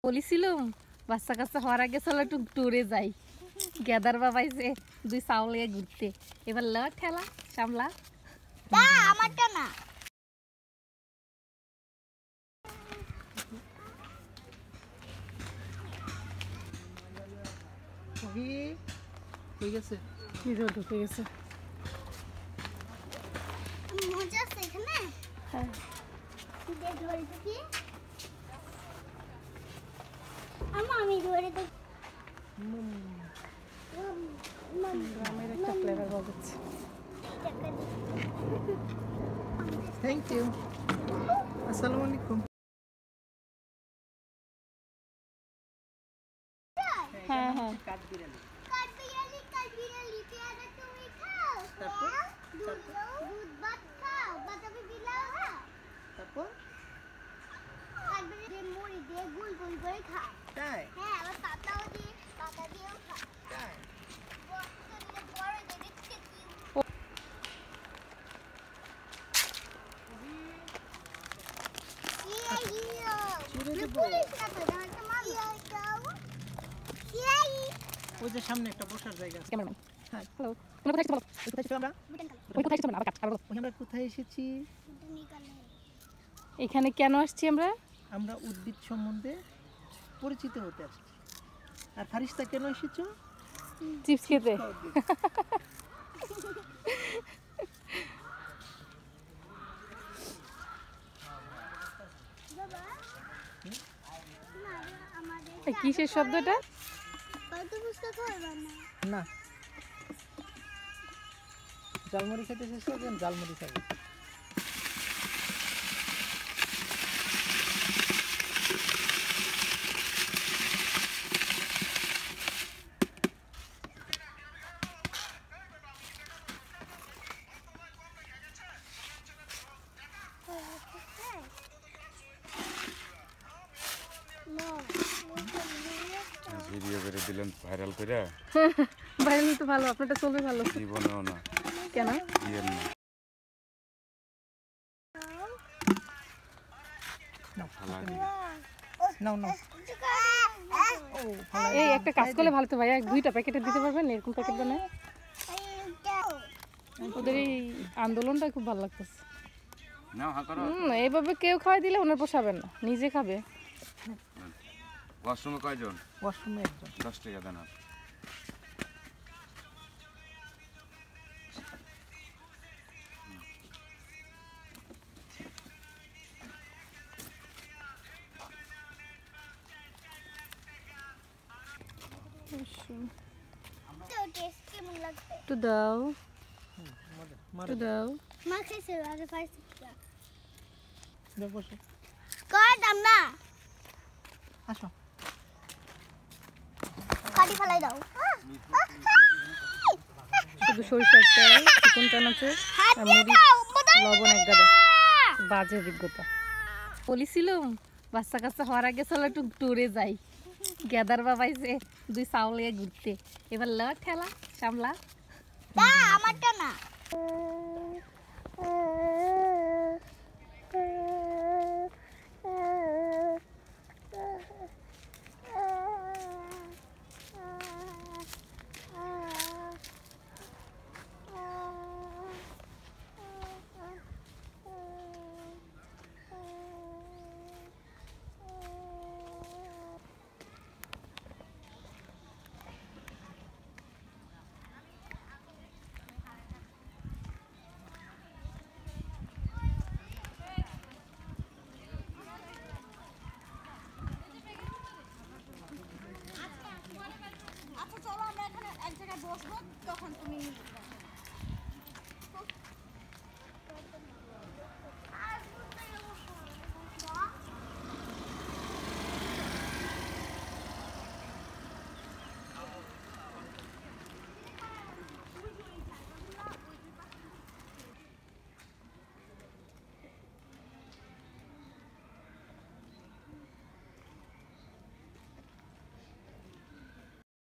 বলেছিলাম বাচ্চা কাচ্চা হওয়ার আগে চলো একটু ট্যুরে যাই। গেদার বাবাই যে 2 চাউল নিয়ে ঘুরতে, এবার ল ঠেলা সামলা। আমারটা না ঢুকে গেছে। মজা আছে এখানে। হ্যাঁ আমি ধরে তো গ্রামের একটা ফ্লেভার পাওয়া যাচ্ছে। Thank you. আসসালামু আলাইকুম। হ্যাঁ হ্যাঁ কাঠবিড়ালি পেয়ারা তুমি খাও। দুধ ভাত খাও, বাতাবি বিলাও খাও। তারপর কাঠবিড়ালি মুড়ি দিয়ে গুল গুল করে খায়। তাই হ্যাঁ, আবার পাতাও দিয়ে পাতা দিয়েও খায়। তাই বড় দেখতে কি ওই যে সামনে একটা বসার জায়গা আছে। ক্যামেরাম্যান হ্যাঁ। হ্যালো, তোমরা কোথায় এসেছো বলো? কোথায় এসেছো আমরা? ওই কোথায় এসেছো না আবার কাট বলো। ওই আমরা কোথায় এসেছি? এখানে কেন আসছি আমরা? আমরা উদ্ভিদ সম্বন্ধে পরিচিত হতে আসছি। আর ফারিস্তা কেন এসেছো? চিপস খেতে। কিসের শব্দটা? না, জালমুড়ি খেতে এসেছো? জালমুড়ি খাবে। ভিডিও করে দিলেন ভাইরাল করে। ভাইরাল তো ভালো, আপনারটা চলবে ভালো। জীবনেও না, কেন? বিয়ের না। নাও নাও। এই একটা কাজ করলে ভালো তো ভাইয়া, 2টা প্যাকেটে দিতে পারবেন? এরকম প্যাকেট বানায় ওদের এই আন্দোলনটা খুব ভালো লাগতেছে। নাও হা করো। এইভাবে কেউ খাওয়াই দিলে ওনার পোষাবেন না, নিজে খাবে। ওয়াশরুমে কয়জন? ওয়াশরুমে একজন। 10 টাকা দেন। আর একটু দাও, একটু দাও। মা খাইছে আগে ফাইছে বসো। কয় দাম না আসো, কাটি ফেলাই দাও। শুধু সরিষার তেল, চিকন চানাচুর আর মরিচ, লবণ এক গাদা। বাজে অভিজ্ঞতা। বলেছিলাম বাচ্চা কাচ্চা হওয়ার আগে চলো একটু ট্যুরে যাই। গেদার বাবাই যে 2 চাউল নিয়ে ঘুরতে, এবার ল ঠেলা সামলা। আমারটা না